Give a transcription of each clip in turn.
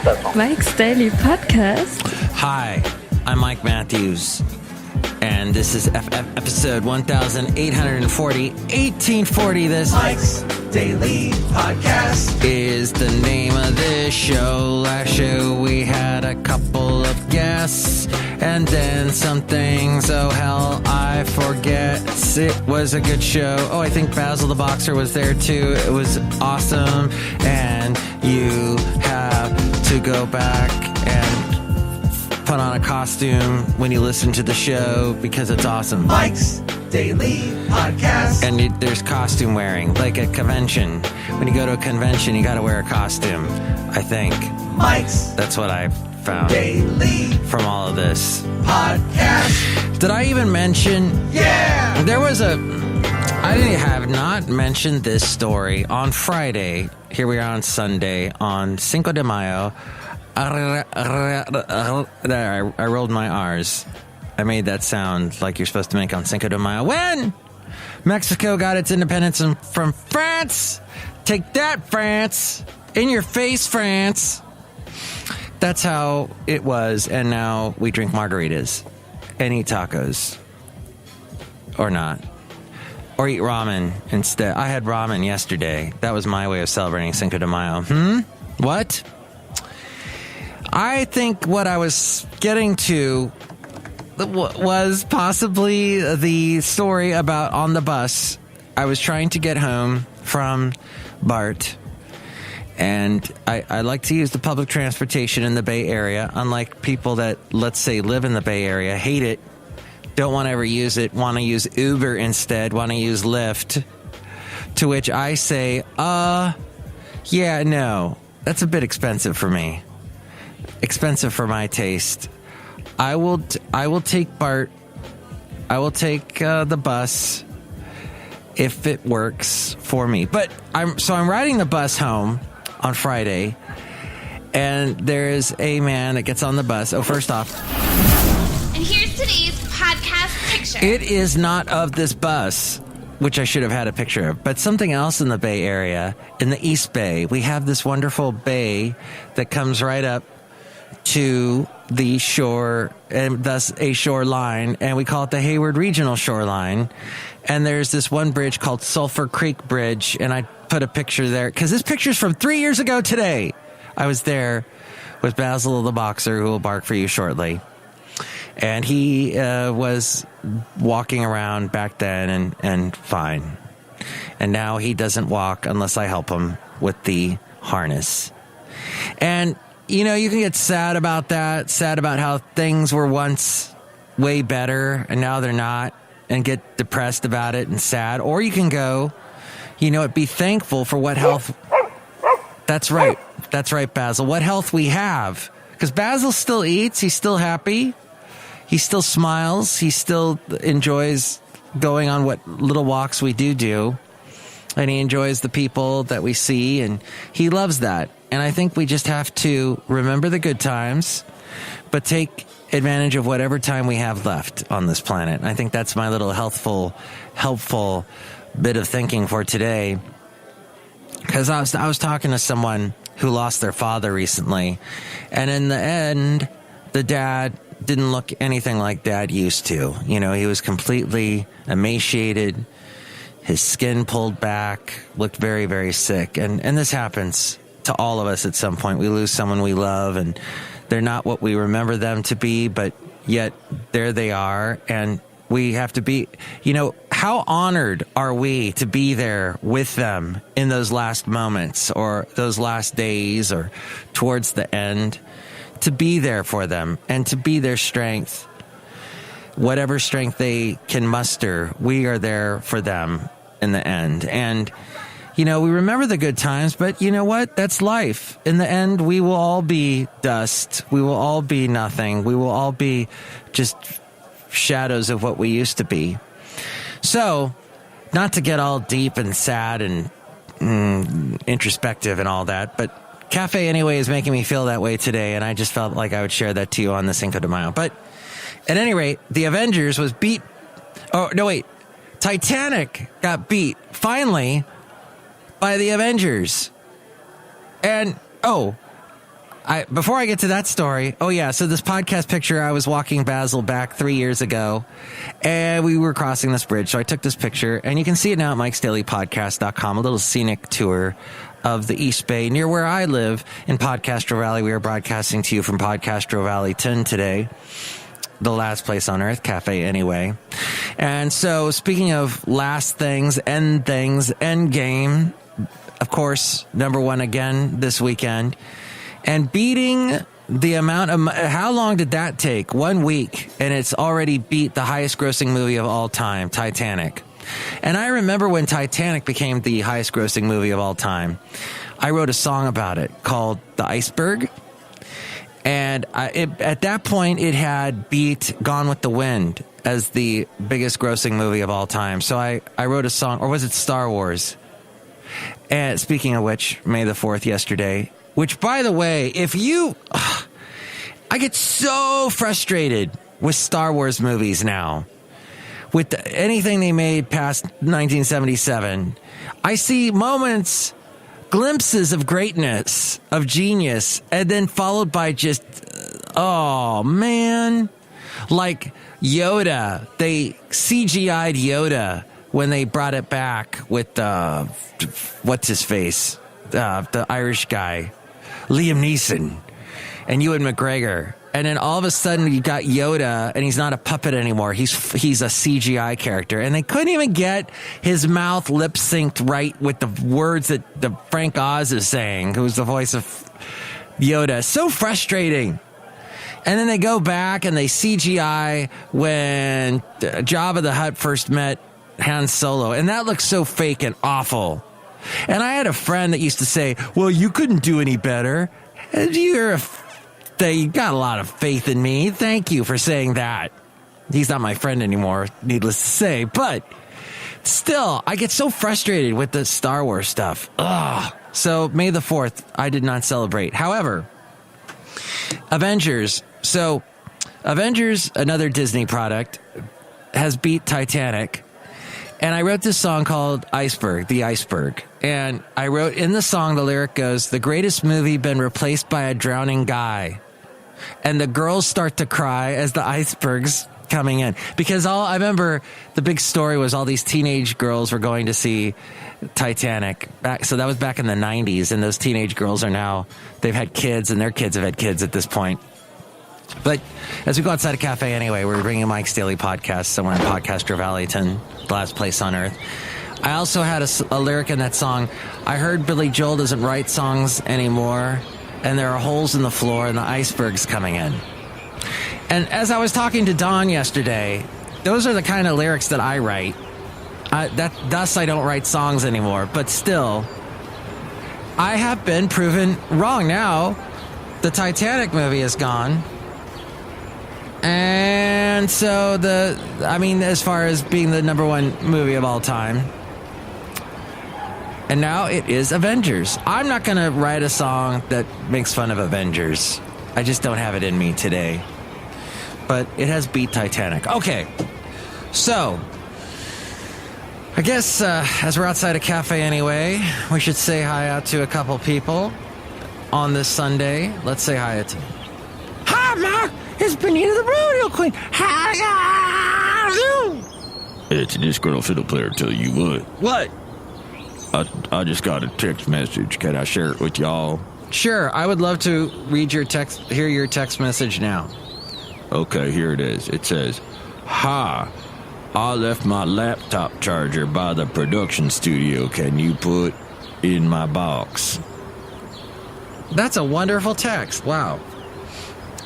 Mike's Daily Podcast. Hi, I'm Mike Matthews, and this is episode 1840, 1840. This Mike's Daily Podcast is the name of this show. Last show we had a couple of guests, and then some things. Oh hell, I forget. It was a good show. Oh, I think Basil the Boxer was there too. It was awesome, and you have to go back and put on a costume when you listen to the show because it's awesome. Mike's Daily Podcast. And there's costume wearing, like a convention. When you go to a convention, you got to wear a costume, I think. Mike's That's what I found Daily from all of this. Podcast. Did I even mention? Yeah! There was I have not mentioned this story on Friday. Here we are on Sunday, on Cinco de Mayo. I rolled my R's. I made that sound like you're supposed to make on Cinco de Mayo. When Mexico got its independence from France. Take that, France. In your face, France. That's how it was. And now we drink margaritas and eat tacos. Or not. Or eat ramen instead. I had ramen yesterday. That was my way of celebrating Cinco de Mayo. What? I think what I was getting to was possibly the story about on the bus. I was trying to get home from Bart, and I like to use the public transportation in the Bay Area, unlike people that, let's say, live in the Bay Area, hate it, don't want to ever use it, want to use Uber instead, want to use Lyft, to which I say, yeah, no, that's a bit expensive for me. Expensive for my taste. I will take Bart. I will take the bus if it works for me. But I'm riding the bus home on Friday, and there's a man that gets on the bus. Oh, first off, and here's today's podcast picture. It is not of this bus, which I should have had a picture of, but something else in the Bay Area, in the East Bay. We have this wonderful bay that comes right up to the shore, and thus a shoreline, and we call it the Hayward Regional Shoreline. And there's this one bridge called Sulphur Creek Bridge, and I put a picture there because this picture's from 3 years ago today. I was there with Basil the Boxer, who will bark for you shortly, and he was walking around back then and fine. And now he doesn't walk unless I help him with the harness. And you know, you can get sad about that, sad about how things were once way better and now they're not, and get depressed about it and sad. Or you can go, you know, be thankful for what health. That's right, Basil. What health we have. Because Basil still eats, he's still happy, he still smiles, he still enjoys going on what little walks we do. And he enjoys the people that we see, and he loves that. And I think we just have to remember the good times, but take advantage of whatever time we have left on this planet. I think that's my little helpful bit of thinking for today. Because I was talking to someone who lost their father recently, and in the end, the dad didn't look anything like Dad used to. You know, he was completely emaciated. His skin pulled back, looked very, very sick. And this happens to all of us at some point. We lose someone we love, and they're not what we remember them to be, but yet there they are. And we have to be, you know, how honored are we to be there with them in those last moments or those last days or towards the end, to be there for them and to be their strength. Whatever strength they can muster, we are there for them in the end. And, you know, we remember the good times, but you know what? That's life. In the end, we will all be dust. We will all be nothing. We will all be just shadows of what we used to be. So, not to get all deep and sad and introspective and all that, but Cafe Anyway is making me feel that way today, and I just felt like I would share that to you on the Cinco de Mayo. But at any rate, the Avengers was beat. Oh, no, wait. Titanic got beat, finally, by the Avengers. And, before I get to that story, so this podcast picture, I was walking Basil back 3 years ago, and we were crossing this bridge, so I took this picture, and you can see it now at MikesDailyPodcast.com, a little scenic tour of the East Bay, near where I live in Podcastro Valley. We are broadcasting to you from Podcastro Valley 10 today, the last place on earth, Cafe Anyway. And so, speaking of last things, end game, of course, number one again this weekend. And beating the amount of... How long did that take? 1 week. And it's already beat the highest grossing movie of all time, Titanic. And I remember when Titanic became the highest grossing movie of all time, I wrote a song about it called The Iceberg. And at that point, it had beat Gone with the Wind as the biggest grossing movie of all time. So I wrote a song, or was it Star Wars? And speaking of which, May the 4th yesterday, which, by the way, I get so frustrated with Star Wars movies now. With anything they made past 1977, I see glimpses of greatness, of genius, and then followed by just, oh, man. Like Yoda, they CGI'd Yoda when they brought it back with, what's his face? The Irish guy. Liam Neeson and Ewan McGregor, and then all of a sudden you got Yoda, and he's not a puppet anymore. He's a CGI character, and they couldn't even get his mouth lip synced right with the words that the Frank Oz is saying, who's the voice of Yoda. So frustrating. And then they go back and they CGI when Jabba the Hutt first met Han Solo, and that looks so fake and awful. And I had a friend that used to say, well, you couldn't do any better. And you got a lot of faith in me. Thank you for saying that. He's not my friend anymore, needless to say. But still, I get so frustrated with the Star Wars stuff. Ugh. So May the 4th, I did not celebrate. However, Avengers. So Avengers, another Disney product, has beat Titanic. And I wrote this song called Iceberg, The Iceberg. And I wrote in the song, the lyric goes, the greatest movie been replaced by a drowning guy. And the girls start to cry as the iceberg's coming in. Because I remember the big story was all these teenage girls were going to see Titanic. So that was back in the 90s. And those teenage girls they've had kids, and their kids have had kids at this point. But as we go outside a cafe anyway, we're bringing Mike's Daily Podcast somewhere in Podcastro Valley, the last place on earth. I also had a lyric in that song. I heard Billy Joel doesn't write songs anymore, and there are holes in the floor, and the iceberg's coming in. And as I was talking to Dawn yesterday, those are the kind of lyrics that I write. Thus, I don't write songs anymore. But still, I have been proven wrong. Now, the Titanic movie is gone. And so as far as being the number one movie of all time. And now it is Avengers. I'm not going to write a song that makes fun of Avengers. I just don't have it in me today. But it has beat Titanic. Okay. So, I guess as we're outside a cafe anyway, we should say hi out to a couple people on this Sunday. Let's say hi to... Hi, Mark! It's Benita the Rodeo Queen. How are you? It's a Disgruntled Fiddle Player, tell you what. What? I just got a text message. Can I share it with y'all? Sure, I would love to hear your text message now. Okay, here it is. It says, hi, I left my laptop charger by the production studio. Can you put in my box? That's a wonderful text. Wow.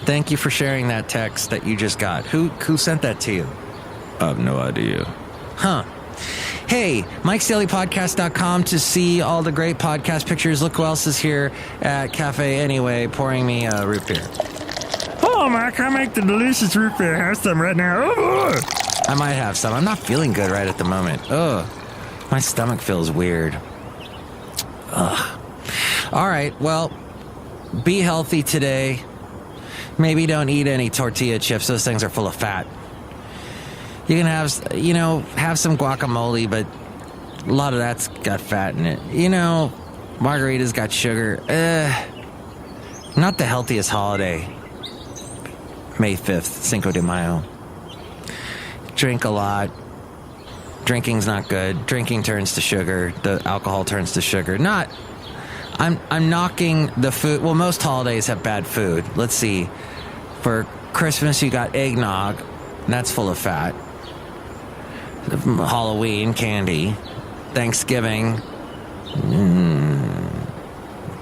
Thank you for sharing that text that you just got. Who sent that to you? I have no idea. Huh. Hey, MikesDailyPodcast.com to see all the great podcast pictures. Look who else is here at Cafe Anyway, pouring me a root beer. Oh, Mike, I make the delicious root beer. Have some right now. Oh, boy. I might have some. I'm not feeling good right at the moment. Ugh. My stomach feels weird. Ugh. All right, well, be healthy today. Maybe don't eat any tortilla chips. Those things are full of fat. You can have some guacamole, but a lot of that's got fat in it. Margarita's got sugar. Not the healthiest holiday. May 5th, Cinco de Mayo. Drink a lot. Drinking's not good. Drinking turns to sugar. The alcohol turns to sugar. I'm knocking the food. Well, most holidays have bad food. Let's see. For Christmas, you got eggnog. And that's full of fat. Halloween, candy. Thanksgiving,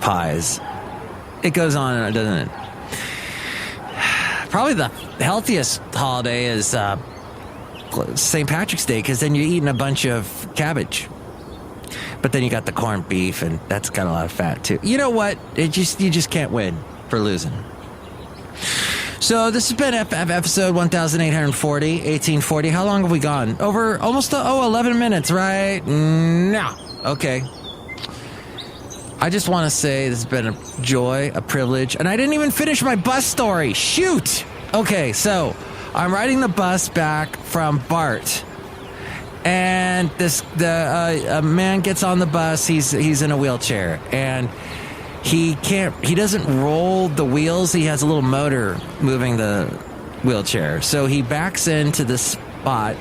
pies. It goes on, doesn't it? Probably the healthiest holiday is St. Patrick's Day, because then you're eating a bunch of cabbage. But then you got the corned beef, and that's got a lot of fat too. You know what? You just can't win for losing. So this has been episode 1840, 1840. How long have we gone? Over almost 11 minutes, right? No. Okay. I just want to say this has been a joy, a privilege, and I didn't even finish my bus story. Shoot. Okay, so I'm riding the bus back from Bart, and a man gets on the bus. He's in a wheelchair, and he doesn't roll the wheels. He has a little motor moving the wheelchair. So he backs into the spot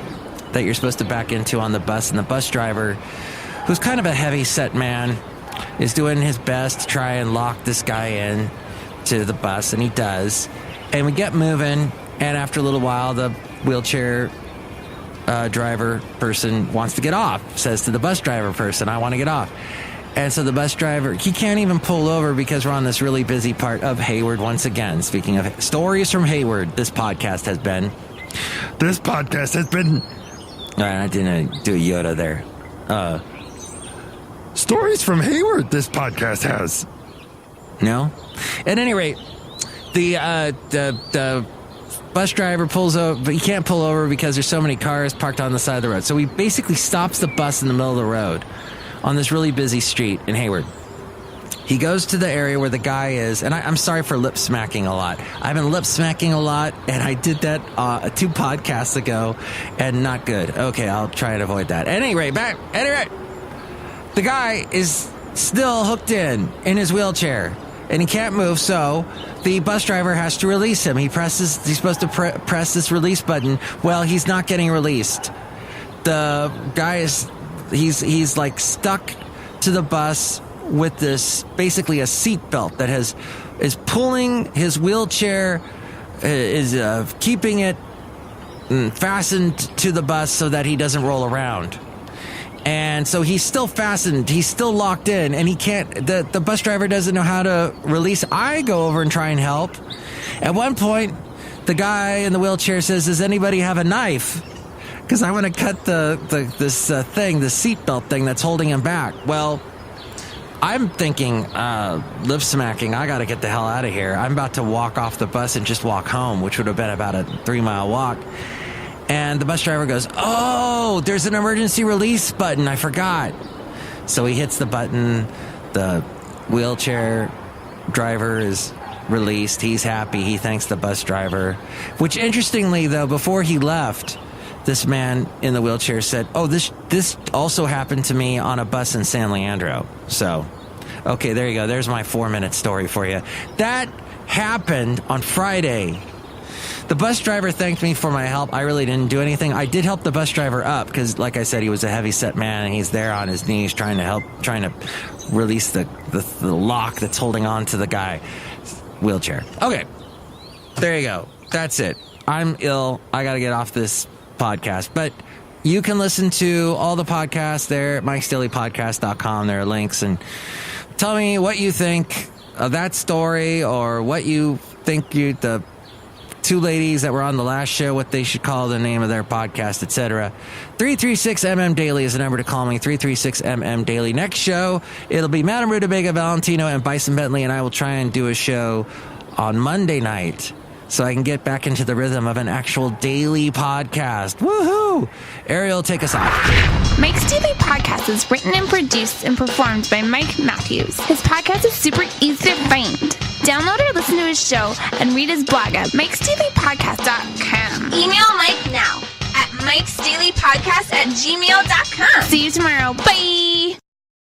that you're supposed to back into on the bus, and the bus driver, who's kind of a heavy-set man, is doing his best to try and lock this guy in to the bus, and he does. And we get moving, and after a little while, the wheelchair driver person wants to get off, says to the bus driver person, I want to get off. And so the bus driver, he can't even pull over because we're on this really busy part of Hayward once again. Speaking of stories from Hayward, this podcast has been... All right, I didn't do a Yoda there. Stories from Hayward, this podcast has. No? At any rate, the bus driver pulls over, but he can't pull over because there's so many cars parked on the side of the road. So he basically stops the bus in the middle of the road on this really busy street in Hayward. He goes to the area where the guy is, and I'm sorry for lip smacking a lot. I've been lip smacking a lot, and I did that 2 podcasts ago, and not good. Okay, I'll try and avoid that. At any rate, the guy is still hooked in his wheelchair, and he can't move, so the bus driver has to release him. He's supposed to press this release button. Well, he's not getting released. The guy he's like stuck to the bus with this, basically a seat belt that is pulling his wheelchair, is keeping it fastened to the bus so that he doesn't roll around. And so he's still fastened, he's still locked in, and he can't, the bus driver doesn't know how to release. I go over and try and help. At one point, the guy in the wheelchair says, does anybody have a knife? Because I want to cut this seatbelt thing that's holding him back. Well, I'm thinking, lip smacking, I got to get the hell out of here. I'm about to walk off the bus and just walk home, which would have been about a 3-mile walk. And the bus driver goes, oh, there's an emergency release button. I forgot. So he hits the button. The wheelchair driver is released. He's happy. He thanks the bus driver. Which, interestingly, though, before he left, this man in the wheelchair said, oh, this also happened to me on a bus in San Leandro. So, okay, there you go. There's my 4-minute story for you. That happened on Friday. The bus driver thanked me for my help. I really didn't do anything. I did help the bus driver up because, like I said, he was a heavy-set man, and he's there on his knees trying to release the lock that's holding on to the guy's wheelchair. Okay, there you go. That's it. I'm ill. I got to get off this podcast. But you can listen to all the podcasts there at MikesDailyPodcast.com. There are links. And tell me what you think of that story, or what you think the 2 ladies that were on the last show, what they should call the name of their podcast, etc. 336MM Daily is the number to call me. 336MM Daily. Next show, it'll be Madame Rootabega, Valentino, and Bison Bentley, and I will try and do a show on Monday night so I can get back into the rhythm of an actual daily podcast. Woohoo! Ariel, take us off. Mike's Daily Podcast is written and produced and performed by Mike Matthews. His podcast is super easy to find. Download or listen to his show and read his blog at MikesDailyPodcast.com. Email Mike now at MikesDailyPodcast@gmail.com. See you tomorrow. Bye!